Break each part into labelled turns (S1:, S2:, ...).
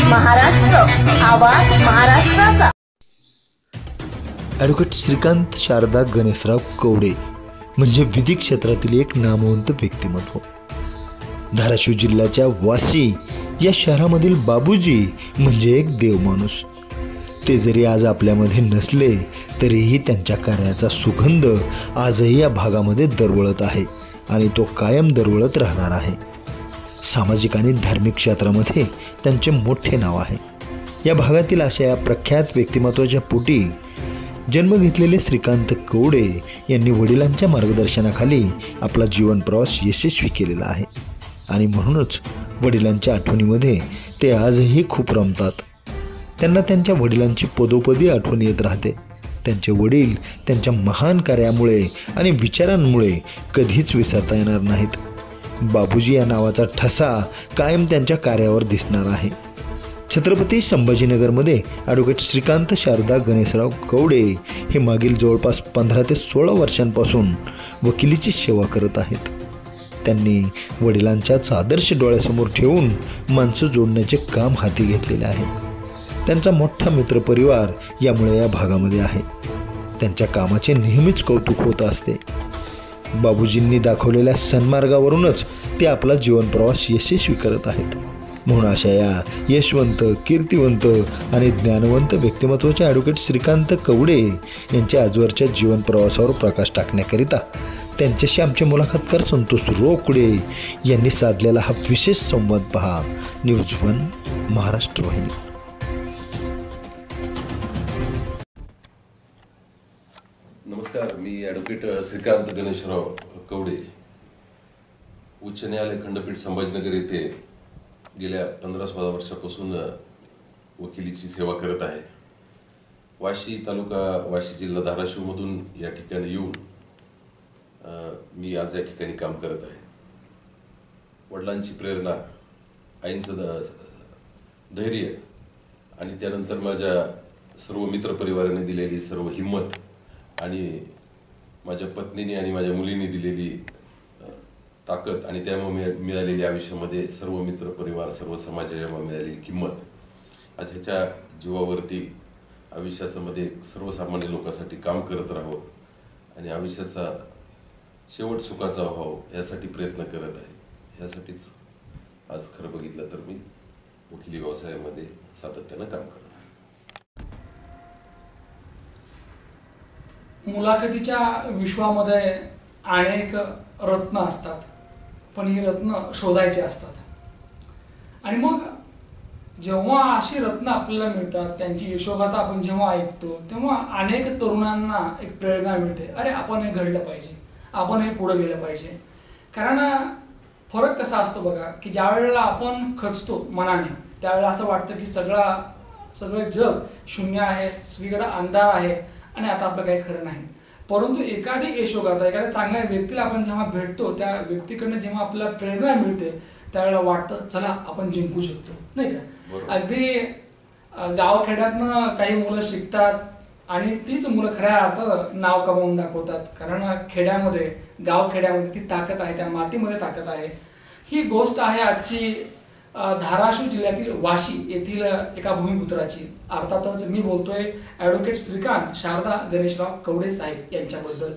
S1: महाराष्ट्र, आवाज महाराष्ट्राचा।
S2: ॲडव्होकेट श्रीकांत शारदा गणेशराव कवडे म्हणजे विधी क्षेत्रातील एक नामवंत व्यक्तिमत्व। धाराशिव जिल्ह्याच्या वाशी या शहरामधील बाबूजी म्हणजे एक देवमाणूस। ते जरी आज आपल्यामध्ये नसले तरीही त्यांच्या कार्याचा सुगंध आजही या भागामध्ये दरवळत आहे आणि तो कायम दरवळत राहणार आहे। सामाजिक आणि धार्मिक क्षेत्रामध्ये त्यांचे मोठे नाव आहे। या भागातील अशा या प्रख्यात व्यक्तिमत्वाच्या पोटी जन्म घेतलेले श्रीकांत कवडे यांनी वडिलांच्या मार्गदर्शनाखाली आपला जीवन प्रवास यशस्वी केलेला आहे आणि म्हणूनच वडिलांच्या आठवणीमध्ये ते आजही खूप रमतात। त्यांना त्यांच्या वडिलांची पदोपदी आठवण येत राहते। त्यांचे वडील त्यांच्या महान कार्यामुळे आणि विचारांमुळे कधीच विसरता येणार नाहीत। बाबूजी या नावाचा ठसा कायम त्यांच्या कार्यावर दिसणार आहे। छत्रपती संभाजीनगरमध्ये ॲडव्होकेट श्रीकांत शारदा गणेशराव कवडे हे मागील जवळपास 15 ते 16 वर्षांपासून वकिलीची सेवा करत आहेत। त्यांनी वडिलांच्याच आदर्श डोळ्यासमोर ठेवून माणसं जोडण्याचे काम हाती घेतलेले आहे। त्यांचा मोठा मित्रपरिवार यामुळे या भागामध्ये आहे। त्यांच्या कामाचे नेहमीच कौतुक होत असते। बाबूजींनी दाखवलेल्या सन्मार्गावरूनच ते आपला जीवनप्रवास यशस्वी करत आहेत। म्हणून अशा या यशवंत, कीर्तिवंत आणि ज्ञानवंत व्यक्तिमत्वाच्या ॲडव्होकेट श्रीकांत कवडे यांच्या आजवरच्या जीवनप्रवासावर प्रकाश टाकण्याकरिता त्यांच्याशी आमचे मुलाखतकार संतोष रोकडे यांनी साधलेला हा विशेष संवाद पहा न्यूज 1 महाराष्ट्र वाहिनी।
S3: नमस्कार, मी ॲडव्होकेट श्रीकांत गणेशराव कवडे उच्च न्यायालय खंडपीठ संभाजीनगर येथे गेल्या 15-16 वर्षापासून वकिलीची सेवा करत आहे। वाशी तालुका, वाशी जिल्हा धाराशिवमधून या ठिकाणी येऊन मी आज या ठिकाणी काम करत आहे। वडिलांची प्रेरणा, आईंचं धैर्य आणि त्यानंतर माझ्या सर्व मित्रपरिवाराने दिलेली सर्व हिंमत आणि माझ्या पत्नीने आणि माझ्या मुलीने दिलेली ताकद आणि त्यामुळे मिळालेली आयुष्यामध्ये सर्व मित्रपरिवार, सर्व समाजाला मिळालेली किंमत, आज ह्याच्या जीवावरती आयुष्यामध्ये सर्वसामान्य लोकांसाठी काम करत राहावं आणि आयुष्याचा शेवट सुखाचा व्हावं यासाठी प्रयत्न करत आहे। यासाठीच आज खरं बघितलं तर मी वकिली व्यवसायामध्ये सातत्यानं काम करत आहे।
S4: मुलाखतीच्या विश्वामध्ये अनेक रत्न असतात, पण ही रत्न शोधायची असतात। आणि मग जेव्हा अशी रत्न आपल्याला मिळतात, त्यांची यशोगाथा आपण जेव्हा ऐकतो तेव्हा अनेक तरुणांना एक प्रेरणा मिळते, अरे आपण हे घडलं पाहिजे, आपण हे पुढे गेलं पाहिजे। कारण फरक कसा असतो बघा, की ज्या वेळेला आपण खचतो मनाने त्यावेळेला असं वाटतं की सगळं जग शून्य आहे, सगळीकडे अंधार आहे आणि आता आपलं काही खरं नाही। परंतु एखादी यशोगाथा, एखाद्या चांगल्या व्यक्तीला आपण जेव्हा भेटतो, त्या व्यक्तीकडनं जेव्हा आपल्याला प्रेरणा मिळते त्यावेळेला वाटतं चला आपण जिंकू शकतो, नाही का? अगदी गावखेड्यातनं काही मुलं शिकतात आणि तीच मुलं खऱ्या अर्थात नाव कमावून दाखवतात। कारण खेड्यामध्ये, गावखेड्यामध्ये ती ताकद आहे, त्या मातीमध्ये ताकद आहे। ही गोष्ट आहे आजची धाराशिव जिल्ह्यातील वाशी येथील एका भूमिपुत्राची। अर्थातच मी बोलतोय ॲडव्होकेट श्रीकांत शारदा गणेशराव कवडे साहेब यांच्याबद्दल।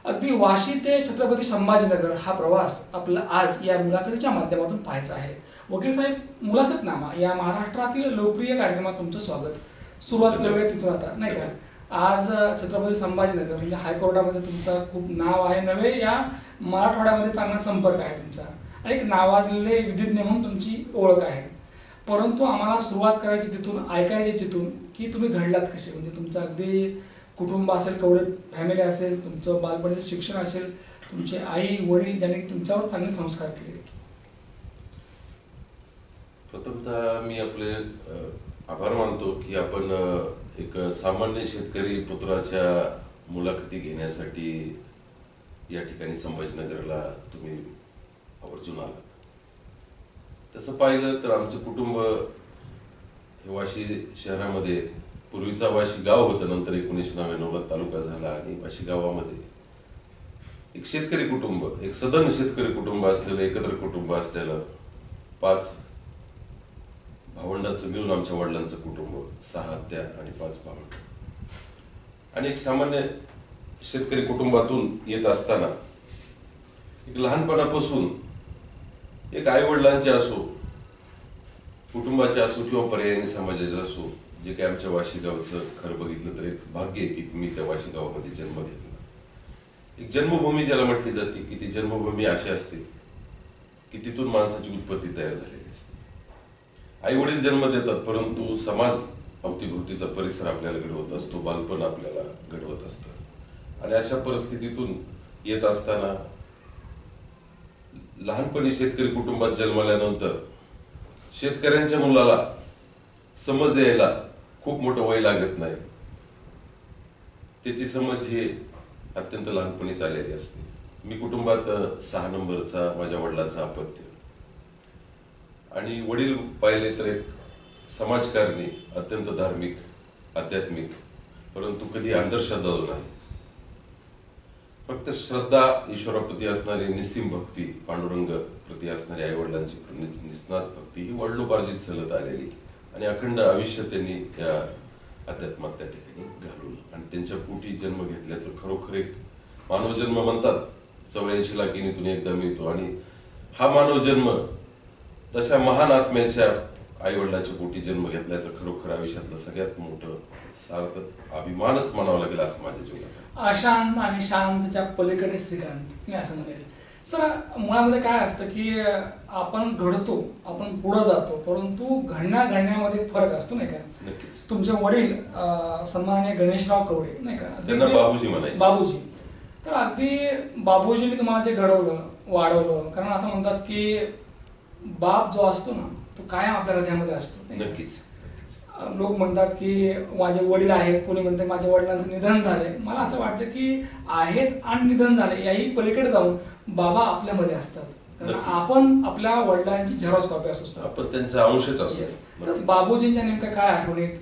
S4: अगदी वाशी ते छत्रपती संभाजीनगर हा प्रवास आपला आज या मुलाखतीच्या माध्यमातून पाहायचा आहे। वकील साहेब, मुलाखतनामा या महाराष्ट्रातील लोकप्रिय कार्यक्रमात तुमचं स्वागत। सुरुवात करूया तिथून आता, नाही का? आज छत्रपती संभाजीनगर म्हणजे हायकोर्टामध्ये तुमचं खूप नाव आहे, नव्हे या मराठवाड्यामध्ये चांगला संपर्क आहे तुमचा, एक नावाजलेले विधिज्ञ म्हणून तुमची ओळख आहे। परंतु आम्हाला सुरुवात करायची तिथून, ऐकायची तिथून की तुम्ही घडलात कसे, म्हणजे तुमचं अगदी कुटुंब असेल, कवडे फॅमिली असेल, तुमचं बालपणीचं शिक्षण असेल, तुमचे आई वडील ज्यांनी तुमच्यावर चांगले संस्कार केले।
S3: प्रथमतः मी आपले आभार मानतो की आपण एक सामान्य शेतकरी पुत्राच्या मुलाखती घेण्यासाठी या ठिकाणी संभाजीनगरला तुम्ही आवर्जून आलात। तसं पाहिलं तर आमचं कुटुंब हे वाशी शहरामध्ये, पूर्वीचा वाशी गाव होतं, नंतर 1999ला तालुका झाला आणि वाशी गावामध्ये एक शेतकरी कुटुंब, एक सदन शेतकरी कुटुंब असलेलं, एकत्र कुटुंब असलेलं 5 भावंडाचं मिळून आमच्या वडिलांचं कुटुंब, 6 आत्या आणि 5 भावंड. आणि एक सामान्य शेतकरी कुटुंबातून येत असताना एक लहानपणापासून एक आई वडिलांचे असो, कुटुंबाचे असो किंवा पर्यायी समाजाचे असो, जे काही आमच्या वाशी गावचं खरं बघितलं तर एक भाग्य आहे की मी त्या वाशी गावामध्ये जन्म घेतला. एक जन्मभूमी ज्याला म्हटली जाते की ती जन्मभूमी अशी असते की तिथून माणसाची उत्पत्ती तयार झालेली असते. आई वडील जन्म देतात, परंतु समाज अवतीभोवतीचा परिसर आपल्याला घडवत असतो, बालपण आपल्याला घडवत असतं. आणि अशा परिस्थितीतून येत असताना लहानपणी शेतकरी कुटुंबात जन्मल्यानंतर शेतकऱ्यांच्या मुलाला समज यायला खूप मोठं वय लागत नाही. त्याची समज ही अत्यंत लहानपणीच आलेली असते. मी कुटुंबात 6 नंबरचा माझ्या वडिलांचा अपत्य. आणि वडील पाहिले तर एक समाजकारणी, अत्यंत धार्मिक, आध्यात्मिक, परंतु कधी अंधश्रद्धाळू नाही. फक्त श्रद्धा, ईश्वराप्रती असणारी निस्सीम भक्ती, पांडुरंग प्रती असणारी आई वडिलांची निस्नात भक्ती ही वडिलोपार्जित चालत आलेली. आणि अखंड आयुष्य त्यांनी या अध्यात्मात त्या ठिकाणी घालवलं. आणि त्यांच्या पोटी जन्म घेतल्याचं खरोखर एक मानवजन्म म्हणतात 84 लाखीतून एकदा मिळतो. आणि हा मानवजन्म तशा महान आत्म्याच्या आई वडिलांच्या पोटी जन्म घेतल्याचं खरोखर आयुष्यातलं सगळ्यात मोठं सार्थक अभिमानच म्हणावं लागेल असं माझ्या जीवनात.
S4: अशांत आणि शांतच्या पलीकडे श्रीकांत, मी असं म्हणेल. सर, मुळामध्ये काय असतं की आपण घडतो, आपण पुढे जातो, परंतु घडण्यामध्ये फरक असतो, नाही का?
S3: नक्कीच.
S4: तुमचे वडील सन्माननीय गणेशराव कवडे, नाही का,
S3: त्यांना बाबूजी म्हणायचे.
S4: बाबूजी. तर अगदी बाबूजींनी तुम्हाला जे घडवलं, वाढवलं, कारण असं म्हणतात की बाप जो असतो ना तो कायम आपल्या हृदयामध्ये असतो.
S3: नक्कीच.
S4: लोक म्हणतात की माझे वडील आहेत, कोणी म्हणते माझ्या वडिलांचं निधन झालंय. मला असं वाटतं की आहेत आणि निधन झाले याही पलीकडे जाऊन बाबा आपल्यामध्ये असतात. कारण आपण आपल्या वडिलांची झेरॉक्स कॉपी असतो,
S3: आपण त्यांचा अंशच असतो.
S4: तर बाबूजींच्या नेमक्या काय आठवणीत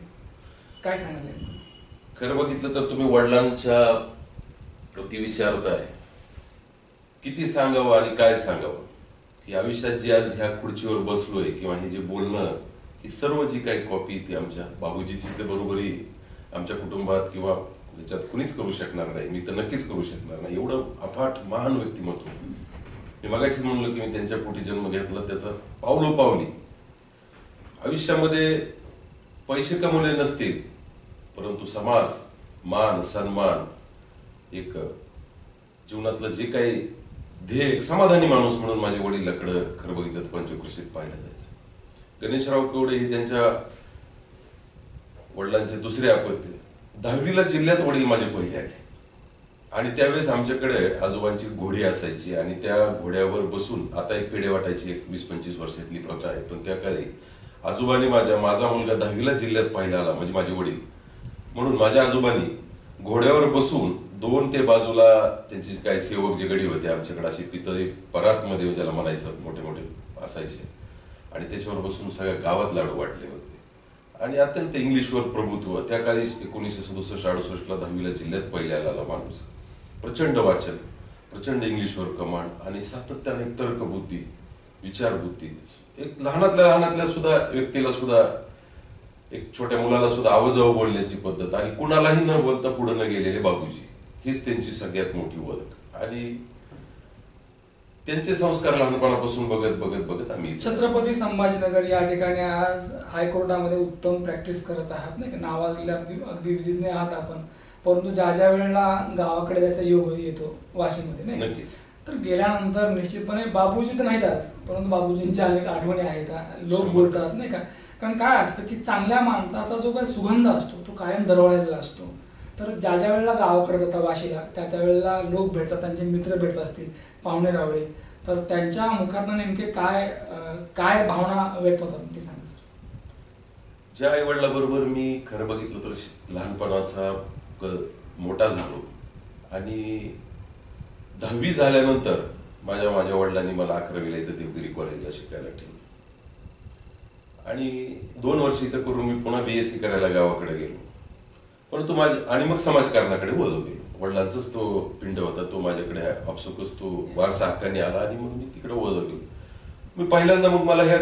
S4: काय सांगाल?
S3: खरं बघितलं तर तुम्ही वडिलांच्या प्रति विचारताय, किती सांगावं आणि काय सांगावं. ही आयुष्यात जी आज ह्या खुर्चीवर बसलोय किंवा हे जे बोलणं, ही सर्व जी काही कॉपी ती आमच्या बाबूजीची तर बरोबरी आमच्या कुटुंबात किंवा याच्यात कुणीच करू शकणार नाही. मी तर नक्कीच करू शकणार नाही. एवढं अफाट महान व्यक्तिमत्व. मी मगाशीच म्हणलो की मी त्यांच्या पोटी जन्म घेतला, त्याचं पावलोपावली आयुष्यामध्ये पैसे कमवले नसतील, परंतु समाज, मान, सन्मान, एक जीवनातलं जे काही ध्येय, समाधानी माणूस म्हणून माझ्या वडिलांकडे खरं बघितलं पंचकृषीत पाहिलं जायचं. गणेशराव कवडे हे त्यांच्या वडिलांचे दुसरे अपत्य. 10वीला जिल्ह्यात वडील माझे पहिले आले. आणि त्यावेळेस आमच्याकडे आजोबांची घोडी असायची आणि त्या घोड्यावर बसून, आता एक पेढे वाटायची, एक 20-25 वर्षातली प्रथा आहे, पण त्या काळी आजोबांनी माझा मुलगा 10वीला जिल्ह्यात पहिला आला म्हणजे माझे वडील म्हणून माझ्या आजोबांनी घोड्यावर बसून 2 ते बाजूला त्यांची काय सेवक जे गडी होते आमच्याकडे, अशी पितळी परात मध्ये ज्याला म्हणायचं मोठे मोठे असायचे, आणि त्याच्यावर बसून सगळ्या गावात लाडू वाटले होते. आणि अत्यंत इंग्लिशवर प्रभुत्व. त्या काळी 1967-68ला 10वीला जिल्ह्यात पहिल्या आलेला माणूस. प्रचंड वाचन, प्रचंड इंग्लिशवर कमांड आणि सातत्याने तर्कबुद्धी, विचारबुद्धी. एक लहानातल्या सुद्धा व्यक्तीला सुद्धा, एक छोट्या मुलाला सुद्धा आवाजावं बोलण्याची पद्धत, आणि कुणालाही न बोलता पुढे न गेलेले बाबूजी, हीच त्यांची सगळ्यात मोठी ओळख. आणि त्यांचे संस्कार लहानपणापासून बघत आम्ही
S4: छत्रपती संभाजीनगर या ठिकाणी आज हायकोर्टामध्ये उत्तम प्रॅक्टिस करत आहात, नाही का? नावाजलेल्या अगदी विधिज्ञ आहात आपण. परंतु ज्या वेळेला गावाकडे जायचा योग येतो वाशीमध्ये, नाही,
S3: नक्कीच,
S4: तर गेल्यानंतर निश्चितपणे बाबूजी तर नाहीत आज, परंतु बाबूजींच्या अनेक आठवणी आहेत, लोक बोलतात, नाही का? कारण काय असतं की चांगल्या माणसाचा जो काही सुगंध असतो तो कायम दरवळलेला असतो. तर ज्या वेळेला गावाकडे जातात वाशीला, त्या वेळेला लोक भेटतात, त्यांचे मित्र भेटत असतील, पाहुणे रावळे, तर त्यांच्या मुखातनं नेमके काय भावना व्यक्त होतात ते सांगा सर.
S3: ज्या आई वडिलांबरोबर मी खरं बघितलं तर लहानपणाचा मोठा झालो, आणि 10वी झाल्यानंतर माझ्या वडिलांनी मला 11वीला इथं देवगिरी कॉलेजला शिकायला ठेवलं. आणि 2 वर्ष इथं करून मी पुन्हा BSc करायला गावाकडे गेलो. परंतु आणि मग समाजकारणाकडे वळलो गेलो. वडिलांचाच तो पिंड होता, तो माझ्याकडे आपसुकच तो वारसा हक्काने आला, आणि मग मी तिकडे वळलो गेलो. मी पहिल्यांदा मग मला ह्या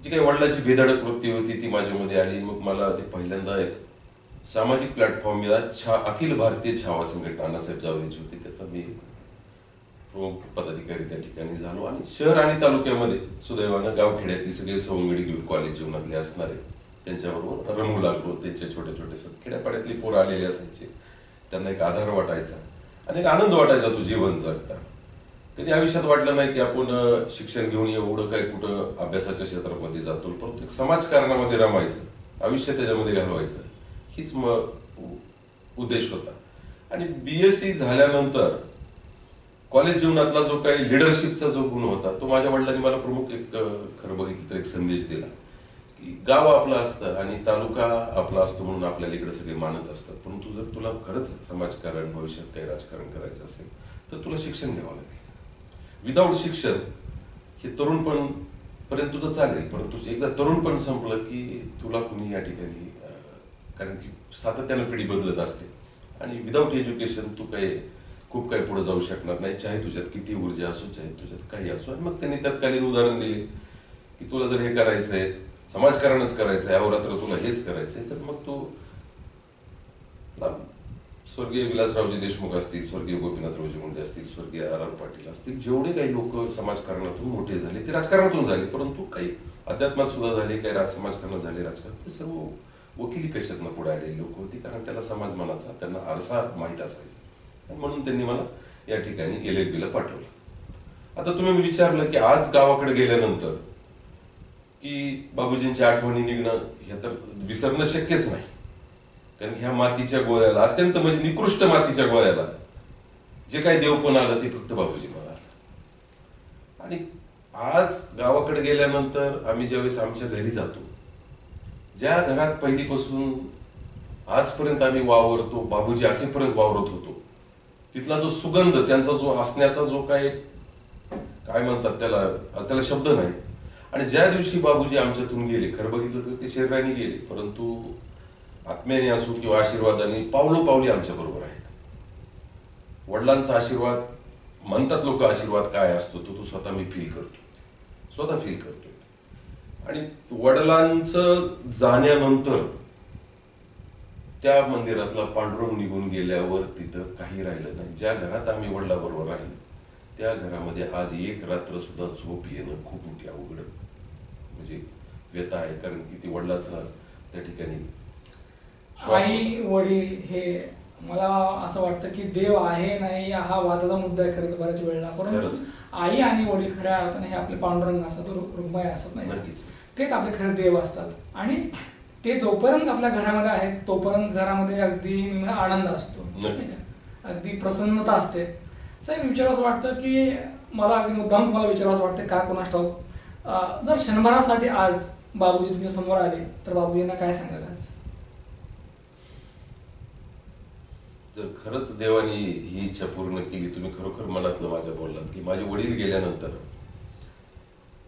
S3: जी काही वडिलांची बेधडक वृत्ती होती ती माझ्यामध्ये आली. मग मला ते पहिल्यांदा एक सामाजिक प्लॅटफॉर्म मिळाला. अखिल भारतीय छावा संघटना अण्णासाहेब जावळेची होती, त्याचा मी प्रमुख पदाधिकारी त्या ठिकाणी झालो. आणि शहर आणि तालुक्यामध्ये सुदैवानं गावखेड्यातली सगळे सवंगडी घेऊन कॉलेज जीवनातले असणारे त्यांच्याबरोबर रमू लागलो. त्यांचे छोटे छोटे खेड्यापाड्यातली पोरं आलेली असायचे, त्यांना एक आधार वाटायचा आणि एक आनंद वाटायचा तो जीवन जगता. कधी आयुष्यात वाटलं नाही की आपण शिक्षण घेऊन एवढं काही कुठं अभ्यासाच्या क्षेत्रामध्ये जातो, परंतु एक समाजकारणामध्ये रमायचं, आयुष्य त्याच्यामध्ये घालवायचं, हीच उद्देश होता. आणि BSc झाल्यानंतर कॉलेज जीवनातला जो काही लिडरशिपचा जो गुण होता तो माझ्या वडिलांनी मला प्रमुख एक खरं बघितलं तर एक संदेश दिला की गाव आपलं असतं आणि तालुका आपला असतो म्हणून आपल्याला इकडे सगळे मानत असतात, परंतु जर तुला खरंच समाजकारण भविष्यात काही राजकारण करायचं असेल तर तुला शिक्षण घ्यावं लागेल. विदाऊट शिक्षण हे तरुणपण पर्यंत तुझं चालेल, परंतु एकदा तरुणपण संपलं की तुला कुणी या ठिकाणी, कारण की सातत्यानं पिढी बदलत असते आणि विदाऊट एज्युकेशन तू काही खूप काही पुढे जाऊ शकणार नाही, चाहे तुझ्यात किती ऊर्जा असो, चाहे तुझ्यात काही असो. आणि मग त्यांनी तत्कालीन उदाहरण दिले की तुला जर हे करायचंय, समाजकारणच करायचंय, अहोरात्र तुला हेच करायचंय, तर मग तू स्वर्गीय विलासरावजी देशमुख असतील, स्वर्गीय गोपीनाथरावजी मुंडे असतील, स्वर्गीय R.R. पाटील असतील, जेवढे काही लोक समाजकारणातून मोठे झाले ते राजकारणातून झाले, परंतु काही अध्यात्मात सुद्धा झाले, काही समाजकारणात झाले, राजकारण, ते सर्व वकिली पेशातनं पुढे आलेली लोक होती, कारण त्याला समाजमानाचा त्यांना आरसा माहीत असायचा. आणि म्हणून त्यांनी मला या ठिकाणी LLB ला पाठवलं. आता तुम्ही विचारलं की आज गावाकडे गेल्यानंतर की बाबूजींच्या आठवणी निघणं हे तर विसरणं शक्यच नाही, कारण ह्या मातीच्या गोळ्याला, अत्यंत म्हणजे निकृष्ट मातीच्या गोळ्याला जे काही देवपण आलं ते फक्त बाबूजी मला आलं. आणि आज गावाकडे गेल्यानंतर आम्ही ज्यावेळेस आमच्या घरी जातो, ज्या घरात पहिलीपासून आजपर्यंत आम्ही वावरतो, बाबूजी असेपर्यंत वावरत होतो, तिथला जो सुगंध, त्यांचा जो असण्याचा जो काय म्हणतात त्याला शब्द नाही. आणि ज्या दिवशी बाबूजी आमच्यातून गेले, खरं बघितलं तर ते शरीराने गेले, परंतु आत्म्याने असो किंवा आशीर्वादाने पावलोपावली आमच्या बरोबर आहेत. वडिलांचा आशीर्वाद म्हणतात लोक, आशीर्वाद काय असतो तो स्वतः मी स्वतः फील करतो. आणि वडिलांचं जाण्यानंतर त्या मंदिरातला पांडुरंग निघून गेल्यावर तिथं काही राहिलं नाही. ज्या घरात आम्ही वडिलांबरोबर राहिलो त्या घरामध्ये आज एक रात्र सुद्धा झोप येणं खूप मोठी अवघड म्हणजे व्यथा आहे, कारण की ती वडिलांचा त्या ठिकाणी
S4: आई वडील हे मला असं वाटतं की देव आहे नाही हा वादाचा मुद्दा आहे खरं तर बऱ्याच वेळेला, परंतु आई आणि वडील खऱ्या अर्थाने हे आपले पांडुरंग असतात, रुक्माई असत नाही, तेच आपले खरे देव असतात. आणि ते जोपर्यंत आपल्या घरामध्ये आहेत तोपर्यंत घरामध्ये अगदी आनंद असतो, अगदी प्रसन्नता असते. साहेब विचारावं असं वाटतं की मला अगदी मुद्दाम तुम्हाला विचारावं असं वाटतं का कोणास ठाऊक, जर क्षणभरासाठी आज बाबूजी तुमच्या समोर आले तर बाबूजींना काय सांगाल आज?
S3: जर खरंच देवानी ही इच्छा पूर्ण केली, तुम्ही खरोखर मनातलं माझ्या बोललात की माझे वडील गेल्यानंतर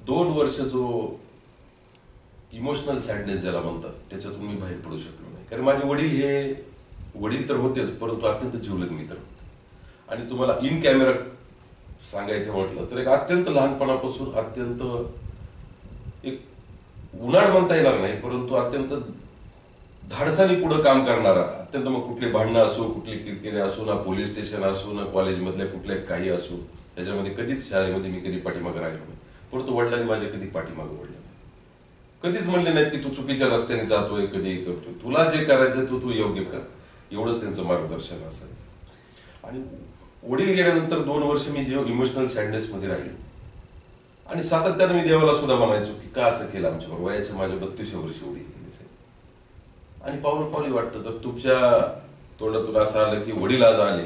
S3: 2 वर्ष जो इमोशनल सॅडनेस ज्याला म्हणतात त्याच्यातून मी बाहेर पडू शकलो नाही. कारण माझे वडील तर होतेच, परंतु अत्यंत जिवलग मित्र होते. आणि तुम्हाला इन कॅमेरा सांगायचं म्हटलं तर एक अत्यंत लहानपणापासून अत्यंत एक उन्हाळ म्हणता येणार नाही, परंतु अत्यंत धाडसाने पुढे काम करणारा, अत्यंत मग कुठले भांडणं असो, कुठली किरकिरे असो, ना पोलीस स्टेशन असो, ना कॉलेजमधल्या कुठल्या काही असो, त्याच्यामध्ये कधीच शाळेमध्ये मी कधी पाठीमागे राहिलो नाही, परंतु वडिलांनी माझ्या कधी पाठीमागे वडलं नाही. कधीच म्हणले नाहीत की तू चुकीच्या रस्त्याने जातोय, कधी करतोय, तुला जे करायचं तू योग्य कर, एवढंच त्यांचं मार्गदर्शन असायचं. आणि वडील गेल्यानंतर 2 वर्ष मी जे इमोशनल सॅडनेस मध्ये राहिलो आणि सातत्याने मी देवाला सुद्धा म्हणायचो की का असं केलं आमच्याबरोबर, वयाच्या माझ्या 32व्या वर्षी वडील गेले. आणि पावलोपावली वाटतं जर तुमच्या तोंडातून असं आलं की वडील आज आले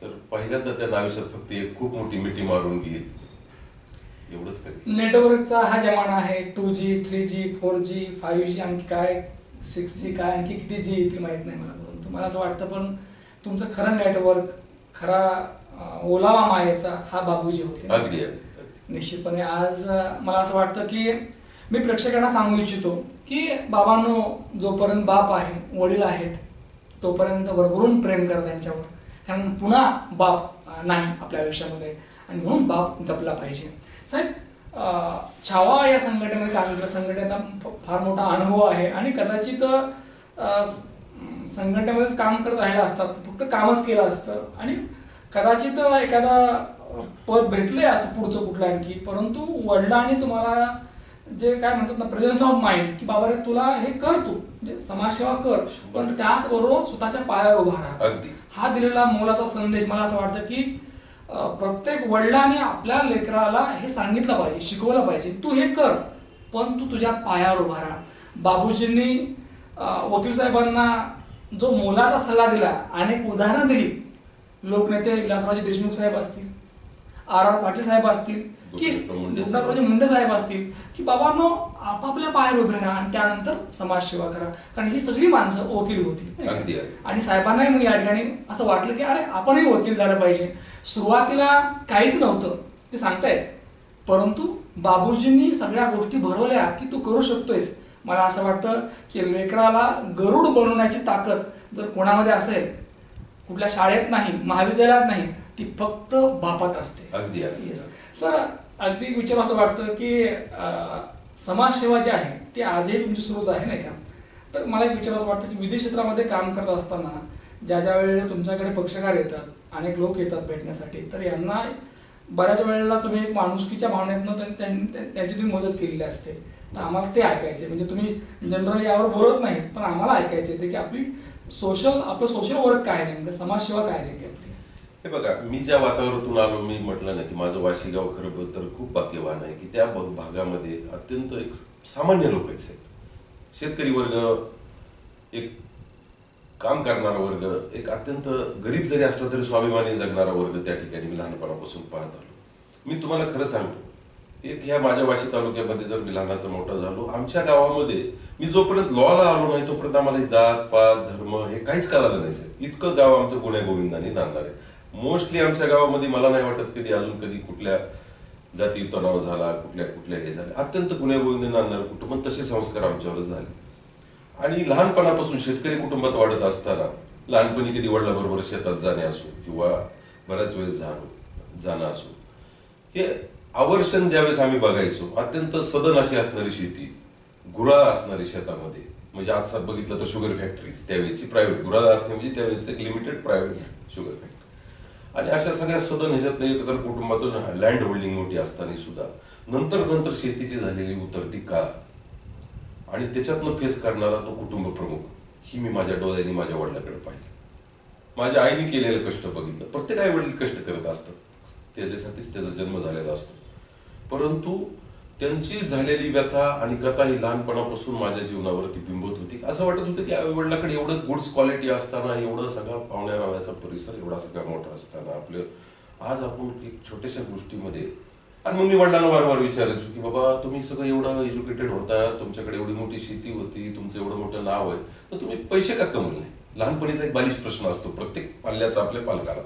S3: तर पहिल्यांदा त्यांना आयुष्यात फक्त एक खूप मोठी मिठी मारून घेईल एवढंच करेल.
S4: नेटवर्कचा हा जमाना आहे, 2G 3G 4G 5G आणखी काय 6G काय आणखी किती G येतील माहित नाही मला, परंतु मला असं वाटतं पण तुमचं खरं नेटवर्क, खरा ओलावा मायेचा हा बाबूजी होते.
S3: अगदी
S4: निश्चितपणे आज मला असं वाटतं की मी प्रेक्षकांना सांगू इच्छितो की बाबांनो, जोपर्यंत बाप आहे, वडील आहेत, तोपर्यंत भरभरून प्रेम करा त्यांच्यावर, कारण पुन्हा बाप नाही आपल्या आयुष्यामध्ये आणि म्हणून बाप जपला पाहिजे. साहेब छावा या संघटनेमध्ये काम केलं. संघटनेचा फार मोठा अनुभव आहे आणि कदाचित संघटनेमध्येच काम करत राहिला असतात, फक्त कामच केलं असतं आणि कदाचित एखादा पद भेटले असतं पुढचं कुठलं आणखी. परंतु वडिलांनी तुम्हाला जे काय म्हणतात ना प्रेझन्स ऑफ माइंड की बाबा रे तुला हे कर, तू म्हणजे समाजसेवा कर, पण त्याचबरोबर स्वतःच्या पायावर उभा राहा, हा दिलेला मोलाचा संदेश मला असं वाटतं की प्रत्येक वडिलांनी आपल्या लेकराला हे सांगितलं पाहिजे, शिकवलं पाहिजे, तू हे कर पण तू तुझ्या पायावर उभा राहा. बाबूजींनी वकील साहेबांना जो मोलाचा सल्ला दिला, अनेक उदाहरणं दिली, लोकनेते विलासरावजी देशमुख साहेब असतील, आर पाटील साहेब असतील की डॉक्टर मुंडे साहेब असतील की बाबांनो आपापल्या पायावर उभे राहा आणि त्यानंतर समाजसेवा करा. कारण ही सगळी माणसं वकील होती आणि साहेबांनाही मग या ठिकाणी असं वाटलं की अरे आपणही वकील झालं पाहिजे. सुरुवातीला काहीच नव्हतं ते सांगतायत, परंतु बाबूजींनी सगळ्या गोष्टी भरवल्या की तू करू शकतोयस. मला असं वाटतं की लेकराला गरुड बनवण्याची ताकद जर कोणामध्ये असेल, कुठल्या शाळेत नाही, महाविद्यालयात नाही, ती फक्त बापात असते.
S3: अगदी
S4: सर अगदी विचार असं वाटतं की समाजसेवा जी आहे ती आजही तुमची सुरूच आहे नाही का. तर मला एक विचार असं वाटतं की विधी क्षेत्रामध्ये काम करत असताना ज्या ज्या वेळेला तुमच्याकडे पक्षकार येतात, अनेक लोक येतात भेटण्यासाठी, तर यांना बऱ्याच वेळेला तुम्ही एक माणुसकीच्या भावनेतनं त्यांची तुम्ही मदत केलेली असते. तर आम्हाला ते ऐकायचे, म्हणजे तुम्ही जनरली यावर बोलत नाही पण आम्हाला ऐकायचे ते की आपलं सोशल वर्क काय नेमकं, समाजसेवा काय नेमकी आपली.
S3: हे बघा, मी ज्या वातावरणातून आलो, मी म्हटलं ना की माझं वाशी गाव खरं तर खूप भाग्यवान आहे की त्या भागामध्ये अत्यंत एक सामान्य लोक आहेत. शेतकरी वर्ग, एक काम करणारा वर्ग, एक अत्यंत गरीब जरी असला तरी स्वाभिमानी जगणारा वर्ग त्या ठिकाणी मी लहानपणापासून पाहत आलो. मी तुम्हाला खरं सांगतो, एक ह्या माझ्या वाशी तालुक्यामध्ये जर मी लहानाचा मोठा झालो, आमच्या गावामध्ये मी जोपर्यंत लॉला आलो नाही तोपर्यंत आम्हाला जात पात धर्म हे काहीच कळालं नाही. इतकं गाव आमचं गुण्या गोविंदाने नांदणार आहे. मोस्टली आमच्या गावामध्ये मला नाही वाटत कधी कुठल्या जाती तणाव झाला, कुठल्या हे झाले. अत्यंत गुण्या गोविंदाने नांदणारं कुटुंब, तसे संस्कार आमच्यावर झाले. आणि लहानपणापासून शेतकरी कुटुंबात वाढत असताना लहानपणी कधी वडिलांबरोबर शेतात जाणे असो किंवा बऱ्याच वेळेस जाणं असो, हे आवर्षण ज्यावेळेस आम्ही बघायचो, अत्यंत सदन अशी असणारी शेती, गुराळ असणारी शेतामध्ये, म्हणजे आज बघितलं तर शुगर फॅक्टरीज त्यावेळेची प्रायव्हेट, गुराळ असणे म्हणजे त्यावेळेच एक लिमिटेड प्रायव्हेट शुगर फॅक्टरी. आणि अशा सगळ्या सदन ह्याच्यात एकत्र कुटुंबातून लँड होल्डिंग मोठी असताना सुद्धा नंतर शेतीची झालेली उतरती काळ आणि त्याच्यातनं फेस करणारा तो कुटुंब प्रमुख, ही मी माझ्या डोळ्यांनी माझ्या वडिलांकडे पाहिलं. माझ्या आईने केलेलं कष्ट बघितलं. प्रत्येक आई वडील कष्ट करत असतात, त्याच्यासाठीच त्याचा जन्म झालेला असतो. परंतु त्यांची झालेली व्यथा आणि कथा ही लहानपणापासून माझ्या जीवनावरती बिंबत होती. असं वाटत होतं की आई वडिलांकडे एवढं गुड्स क्वालिटी असताना, एवढं सगळा पाहुण्या रावळ्याचा परिसर एवढा सगळा मोठा असताना आपलं आज आपण एक छोट्याशा गोष्टीमध्ये. आणि मग मी वडिलांना वारंवार विचारायचो की बाबा तुम्ही सगळं एवढं एज्युकेटेड होता, तुमच्याकडे एवढी मोठी शेती होती, तुमचं एवढं मोठं नाव आहे, तर तुम्ही पैसे का कमवले. लहानपणीचा एक बालिश प्रश्न असतो प्रत्येक पाल्याचा आपल्या पालकाला.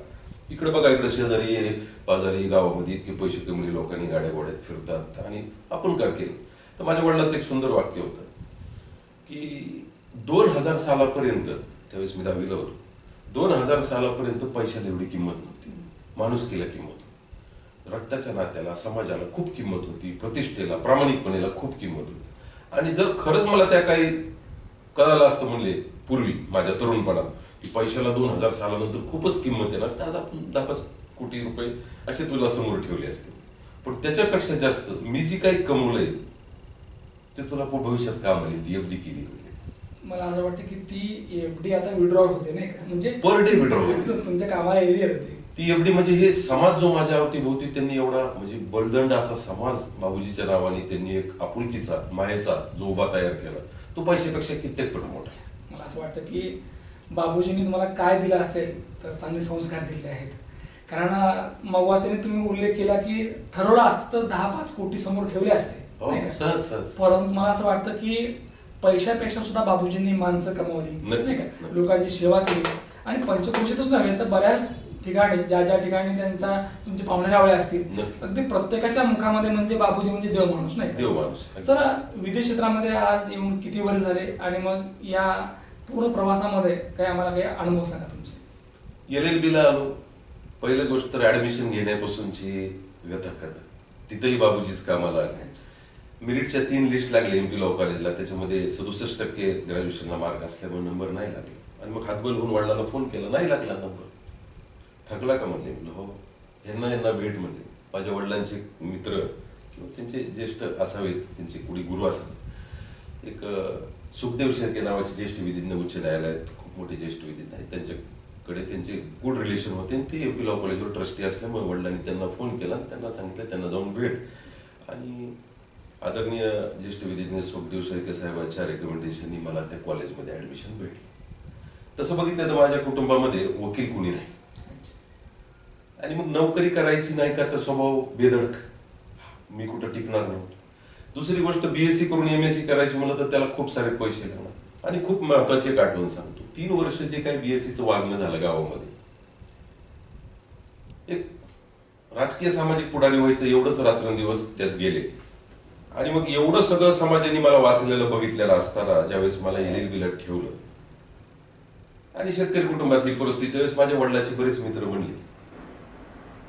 S3: इकडे बघा, इकडे शेजारी बाजारी गावामध्ये इतके पैसे कमवले, लोकांनी गाड्या घोड्यात फिरतात आणि आपण का केलं. तर माझ्या वडिलांचं एक सुंदर वाक्य होतं की 2000 सालापर्यंत, त्यावेळेस मी 10वीला होतो, 2000 सालापर्यंत पैशाला एवढी किंमत नव्हती, माणुसकीला किंमत होती, रक्ताच्या नात्याला, समाजाला खूप किंमत होती, प्रतिष्ठेला, प्रामाणिकपणेला खूप किंमत होती. आणि जर खरंच मला त्या काही कळालं असतं म्हणले पूर्वी माझ्या तरुणपणात की पैशाला 2000 सालानंतर खूपच किंमत येणार, तर आता आपण 10-5 कोटी रुपये असे तुला समोर ठेवले असते. पण त्याच्यापेक्षा जास्त मी जी काही कमवलंय ते तुला भविष्यात काम आली, ती एफडी केली.
S4: मला असं वाटतं की ती एफडी आता विड्रॉ होते नाही का, म्हणजे
S3: पर डे विड्रॉ होते,
S4: तुमच्या कामाला एरिया होती
S3: ती एफडी. म्हणजे हे समाज जो माझ्या अवतीभोवती त्यांनी एवढा म्हणजे बलदंड असा समाज बाबूजीच्या नावाने त्यांनी एक आपुलकीचा मायेचा जो उभा तयार केला, तो पैशापेक्षा कित्येक पट मोठा.
S4: मला असं वाटतं की बाबूजींनी तुम्हाला काय दिलं असेल तर चांगले संस्कार दिले आहेत. कारण मग त्यांनी तुम्ही उल्लेख केला की ठरवलं असतं 10-5 कोटी समोर ठेवले असते, परंतु मला असं वाटतं की पैशापेक्षा सुद्धा बाबूजींनी माणसं कमवली, लोकांची सेवा केली. आणि पंचक्रोशीतच नव्हे तर बऱ्याच ठिकाणी ज्या ठिकाणी त्यांचा तुमचे पाहुणे रावळे असतील, अगदी प्रत्येकाच्या मुखामध्ये म्हणजे बाबूजी म्हणजे देव माणूस नाही,
S3: देव माणूस.
S4: सर विदेश क्षेत्रामध्ये आज येऊन किती वर्ष झाले आणि मग या पूर्ण प्रवासामध्ये काही आम्हाला काही अनुभव सांगा तुमचे.
S3: LLB ला आलो. पहिली गोष्ट तर ऍडमिशन घेण्यापासूनची व्यथा कथा. तिथंही बाबूजीच कामाला आले. मेरिटच्या 3 लिस्ट लागले MP लॉ कॉलेजला, त्याच्यामध्ये 67% ग्रॅज्युएशनला मार्क असल्यामुळे नंबर नाही लागला. आणि मग हातबल होऊन वडिलांना फोन केला, नाही लागला नंबर. थकला का म्हणले. म्हणलं हो. यांना भेट म्हणले. माझ्या वडिलांचे मित्र किंवा त्यांचे ज्येष्ठ असावेत, त्यांचे कुणी गुरु असावेत. एक सुखदेव शेळके नावाचे ज्येष्ठ विधिज्ञ उच्च न्यायालयात खूप मोठे ज्येष्ठ विधिज्ञ आहेत, त्यांच्याकडे त्यांचे गुड रिलेशन होते आणि ते MP लॉ कॉलेजवर ट्रस्टी असल्यामुळे वडिलांनी त्यांना फोन केला आणि त्यांना सांगितलं त्यांना जाऊन भेट. आणि आदरणीय ज्येष्ठ विधिज्ञ सुखदेव शेळके साहेबांच्या रेकमेंडेशननी मला त्या कॉलेजमध्ये ऍडमिशन भेटली. तसं बघितलं तर माझ्या कुटुंबामध्ये वकील कुणी नाही. आणि मग नोकरी करायची नाही का तर स्वभाव बेधडक, मी कुठं टिकणार नव्हतो. दुसरी गोष्ट BSc करून MSc करायची म्हणलं तर त्याला खूप सारे पैसे लागणार. आणि खूप महत्वाची एक आठवण सांगतो, 3 वर्ष जे काही BScचं वागणं झालं गावामध्ये, एक राजकीय सामाजिक पुढारी व्हायचं एवढंच रात्रंदिवस त्यात गेले. आणि मग एवढं सगळं समाजाने मला वाचलेलं बघितलेलं असताना ज्यावेळेस मला LLB ठेवलं आणि शेतकरी कुटुंबातली परिस्थिती, त्यावेळेस माझ्या वडिलांचे बरेच मित्र म्हणले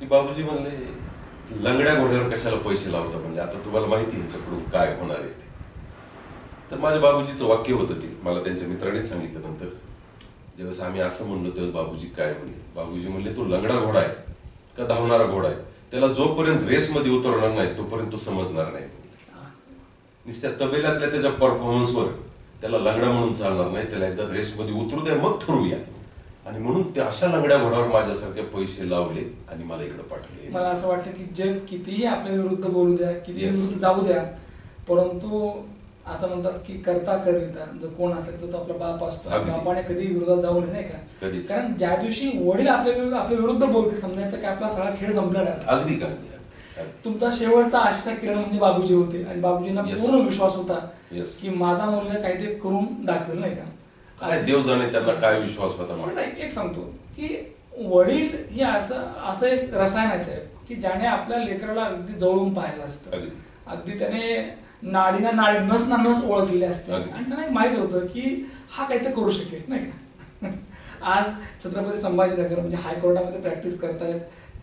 S3: की बाबूजी म्हणले लंगड्या घोड्यावर कशाला पैसे लावता, म्हणजे आता तुम्हाला माहिती आहे ह्याच्याकडून काय होणार आहे ते. तर माझ्या बाबूजीचं वाक्य होतं ते, मला त्यांच्या मित्रांनीच सांगितलं. नंतर ज्यावेळेस आम्ही असं म्हणलो तेव्हा बाबूजी काय म्हणले, बाबूजी म्हणले तो लंगडा घोडा आहे का धावणारा घोडा आहे, त्याला जोपर्यंत रेसमध्ये उतरणार नाही तोपर्यंत तो समजणार नाही. नुसत्या तबेल्यातल्या त्याच्या परफॉर्मन्सवर त्याला लंगडा म्हणून चालणार नाही, त्याला एकदा रेसमध्ये उतरू द्या मग ठरवूया. आणि म्हणून ते अशा लंगड्या घोड्यावर माझ्यासारखे पैसे लावले आणि मला इकडे पाठवले.
S4: मला असं वाटतं की जग कितीही आपल्या विरुद्ध बोलू द्या, किती विरुद्ध जाऊ द्या, परंतु असं म्हणतात की करता करिता जो कोण असेल तो आपला बाप असतो. बापाने कधी विरोधात जाऊ नये, नाही का. कारण ज्या दिवशी वडील आपल्या विरुद्ध बोलते समजायचं की आपला सगळा खेळ संपलेला आहे.
S3: अगदी का.
S4: तुमचा शेवटचा आशा किरण म्हणजे बाबूजी होते आणि बाबूजींना पूर्ण विश्वास होता की माझा मुलगा काहीतरी करून दाखवेल, नाही का.
S3: काय देव जाणे त्यांना काय विश्वास होता.
S4: एक सांगतो की वडील हे असं एक रसायन आहे साहेब की ज्याने आपल्या लेकराला अगदी जवळून पाहिलं असतं. अगदी त्याने नाडीना नाडी नस ना नस ओळखलेली असते आणि त्यांना माहित होतं की हा काहीतरी करू शकेल, नाही का. आज छत्रपती संभाजीनगर म्हणजे हायकोर्टामध्ये प्रॅक्टिस करतायत.